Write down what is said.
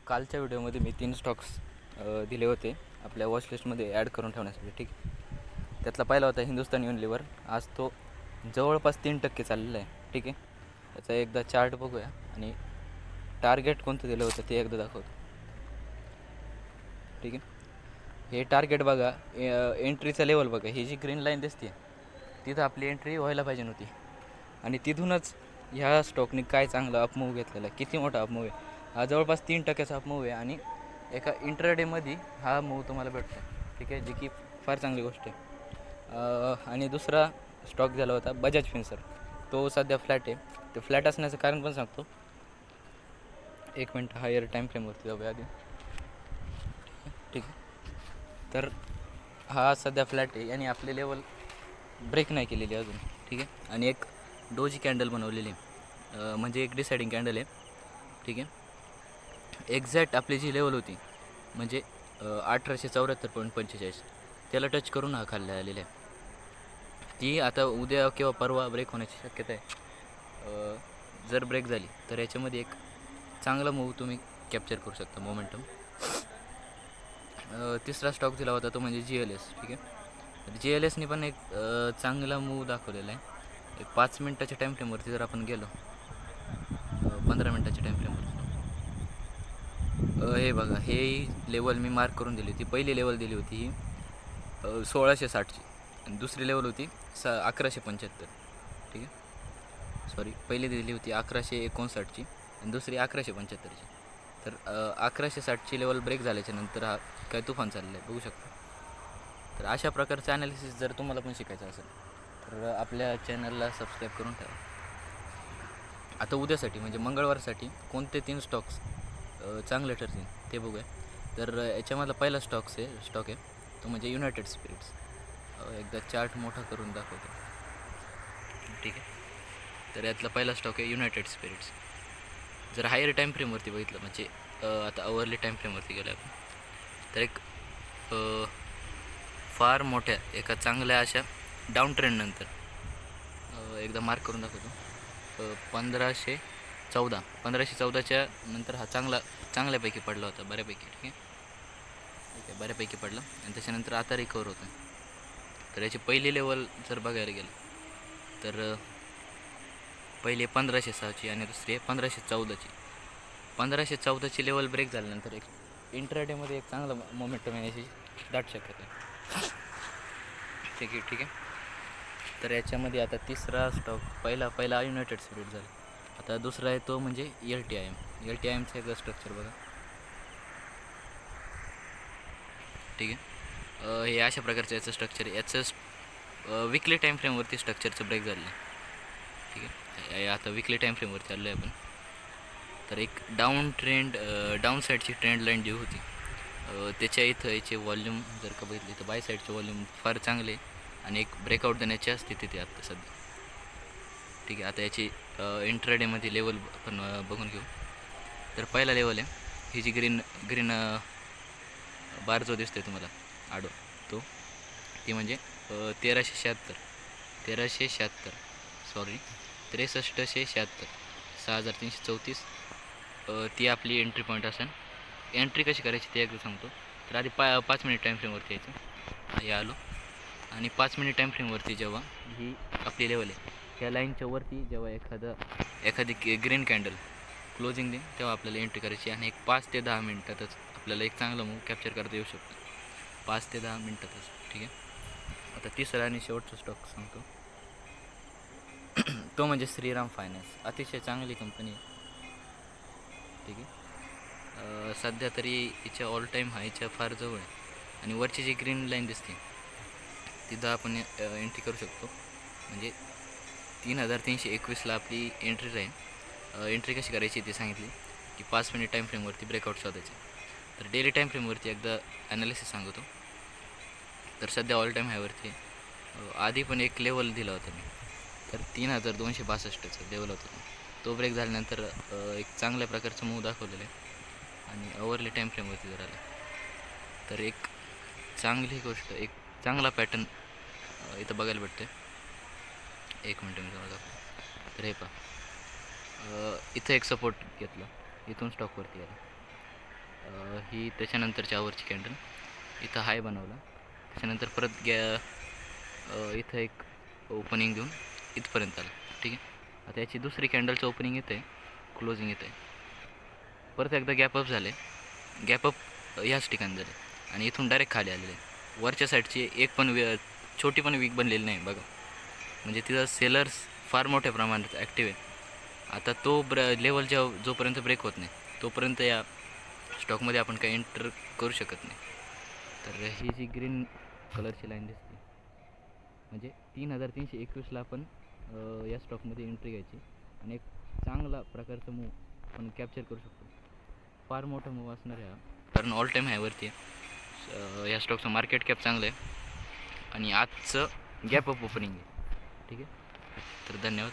कालच्या व्हिडिओमध्ये मी 3 स्टॉक्स दिले होते आपल्या वॉचलिस्टमध्ये ॲड करून ठेवण्यासाठी. ठीक आहे. त्यातला पहिला होता हिंदुस्तान युनिलिव्हर. आज तो जवळपास 3% चाललेला आहे. ठीक आहे. त्याचा एकदा चार्ट बघूया आणि टार्गेट कोणतं दिलं होतं ते एकदा दाखवतो. ठीक आहे. हे टार्गेट बघा, एंट्रीचा लेवल बघा, ही जी ग्रीन लाईन दिसते तिथं आपली एंट्री व्हायला पाहिजे नव्हती आणि तिथूनच ह्या स्टॉकने काय चांगलं अपमूव्ह घेतलेला आहे. किती मोठा अपमूव्ह आहे हा, जवळपास 3%चा अपमूव्ह आहे आणि एका इंट्राडेमध्ये हा मूव्ह तुम्हाला भेटतो. ठीक आहे, जी की फार चांगली गोष्ट आहे. आणि दुसरा स्टॉक झाला होता बजाज फिन्सर. तो सध्या फ्लॅट आहे. ते फ्लॅट असण्याचं कारण पण सांगतो. एक मिनट, हायर टाईम फ्रेमवरती जाऊया आधी. ठीक आहे. तर हा सध्या फ्लॅट आहे आणि आपले लेवल ब्रेक नाही केलेली अजून. ठीक आहे. आणि एक डोजी कॅन्डल बनवलेली आहे, म्हणजे एक डिसायडिंग कॅन्डल आहे. ठीक आहे. एक्झॅक्ट आपली जी लेवल होती म्हणजे 1874.45 त्याला टच करून हा खाल्ला आलेला आहे. ती आता उद्या किंवा परवा ब्रेक होण्याची शक्यता आहे. जर ब्रेक झाली तर याच्यामध्ये एक चांगला मूव्ह तुम्ही कॅप्चर करू शकता, मोमेंटम. तिसरा स्टॉक दिला होता तो म्हणजे GLS. ठीक आहे. GLSनी पण एक चांगला मूव्ह दाखवलेला आहे. एक 5 मिनटाच्या टाईम फ्रेमवरती जर आपण गेलो, 15 मिनटाच्या टाईम फ्रेमवरती, हे बघा, हे लेवल मी मार्क करून दिली होती. पहिली लेवल दिली होती ही 1660ची आणि दुसरी लेवल होती 1175. ठीक आहे. सॉरी, पहिली दिली होती 1159ची आणि दुसरी 1175ची. तर 1160ची लेवल ब्रेक झाल्याच्या नंतर हा काय तुफान चाललं आहे, बघू शकता. तर अशा प्रकारचं ॲनालिसिस जर तुम्हाला पण शिकायचं असेल तर आपल्या चॅनलला सबस्क्राईब करून ठेवा. आता उद्यासाठी म्हणजे मंगळवारसाठी कोणते 3 स्टॉक्स चांगले ठरतील ते बघूया. तर याच्यामधला पहिला स्टॉक आहे तो म्हणजे युनायटेड स्पिरिट्स. एकदा चार्ट मोठा करून दाखवतो. ठीक आहे. तर यातला पहिला स्टॉक आहे युनायटेड स्पिरिट्स. जर हायर टाईम फ्रेमवरती बघितलं म्हणजे आता अवरली टाईम फ्रेमवरती गेलं आपण, तर एक फार मोठ्या एका चांगल्या अशा डाऊन ट्रेंडनंतर एकदा मार्क करून दाखवतो. 1514च्या नंतर हा चांगल्यापैकी पडला होता, बऱ्यापैकी. ठीक आहे, बऱ्यापैकी पडला आणि त्याच्यानंतर आता रिकवर होतं. तर याची पहिली लेवल जर बघायला गेलं तर पहिली 1506ची आणि दुसरी आहे 1514ची. 1514ची लेवल ब्रेक झाल्यानंतर एक इंट्राडेमध्ये एक चांगला मोमेंटम येण्याची दाट शक्यता आहे. ठीक आहे. तर याच्यामध्ये आता तिसरा स्टॉक, पहिला युनायटेड स्पिरिट झाला. आता दुसरा आहे तो म्हणजे LTIM. LTIMचं एकदा स्ट्रक्चर बघा. ठीक आहे. हे अशा प्रकारचं याचं स्ट्रक्चर आहे. याचं विकली टाईम फ्रेमवरती स्ट्रक्चरचं ब्रेक झालं आहे. ठीक आहे. आता विकली टाईम फ्रेमवरती आलो आहे आपण. तर एक डाऊन साईडची ट्रेंड लाईन जी होती त्याच्या इथं याचे वॉल्यूम जर का बघितली तर बाय साईडचे वॉल्यूम फार चांगले आणि एक ब्रेकआउट देण्याच्या स्थितीत आहे आत्ता सध्या. ठीक आहे. आता याची इंट्राडेमध्ये लेवल आपण बघून घेऊ. तर पहिला लेवल आहे ही जी ग्रीन बार जो दिसतो आहे तुम्हाला आडो, ती म्हणजे 1376 सॉरी 6376, 6334. ती आपली एंट्री पॉईंट असेल. एंट्री कशी करायची ते एकदा सांगतो. तर आधी 5 मिनिट टाईम फ्रेमवरती यायचं. हे आलो आणि 5 मिनिट टाईम फ्रेमवरती जेव्हा ही आपली लेवल आहे ह्या लाईनच्या वरती जेव्हा एखादी ग्रीन कॅन्डल क्लोजिंग देईन तेव्हा आपल्याला एंट्री करायची आणि एक 5 ते 10 मिनटातच आपल्याला एक चांगला मूव्ह कॅप्चर करता येऊ शकतो. 5 ते 10 मिनटातच. ठीक आहे. आता तिसरा आणि शेवटचा स्टॉक सांगतो. तो म्हणजे श्रीराम फायनान्स. अतिशय चांगली कंपनी आहे. ठीक आहे. सध्या तरी हिच्या ऑल टाईम हायच्या फार जवळ आहे आणि वरची जी ग्रीन लाईन दिसते तिथं आपण एंट्री करू शकतो. म्हणजे 3321ला आपली एंट्री राहील. एंट्री कशी करायची ते सांगितली की 5 मिनिट टाईम फ्रेमवरती ब्रेकआउट शोधायचे. तर डेली टाईम फ्रेमवरती एकदा ॲनालिसिस सांगतो. तर सध्या ऑल टाईम हायवरती आधी पण एक लेवल दिला होता मी, तर 3262चा लेवल होता. तो ब्रेक झाल्यानंतर एक चांगल्या प्रकारचं मूव्ह दाखवलेलं आहे आणि अवरली टाईम फ्रेमवरती जर आला तर एक चांगली गोष्ट, एक चांगला पॅटर्न इथं बघायला भेटते. एक मिनटं मी तुम्हाला दाखवतो. तर हे पहा, इथं एक सपोर्ट घेतला, इथून स्टॉकवरती आला. ही त्याच्यानंतरच्या आवरची कॅन्डल. इथं हाय बनवला. त्याच्यानंतर परत इथं एक ओपनिंग देऊन इथपर्यंत आलं. ठीक आहे. आता याची दुसरी कॅन्डलचं ओपनिंग येतं आहे, क्लोजिंग येतं आहे. परत एकदा गॅपअप झाले. गॅपअप ह्याच ठिकाणी झाले आणि इथून डायरेक्ट खाली आलेले. वरच्या साईडची एक पण छोटी पण वीक बनलेली नाही बघा. म्हणजे तिथं सेलर्स फार मोठ्या प्रमाणात ॲक्टिव्ह आहे. आता तो लेवल जोपर्यंत ब्रेक होत नाही तोपर्यंत या स्टॉकमध्ये आपण काही एंटर करू शकत नाही. तर ही जी ग्रीन कलरची लाईन दिसते म्हणजे 3321ला आपण या स्टॉकमध्ये एंट्री घ्यायची आणि एक चांगला प्रकारचा मूव आपण कॅप्चर करू शकतो. फार मोठा मूव असणार आहे हा, कारण ऑल टाईम हायवरती आहे. या स्टॉकचं मार्केट कॅप चांगलं आहे आणि आजचं गॅप अप ओपनिंग आहे. ठीक आहे. तर धन्यवाद.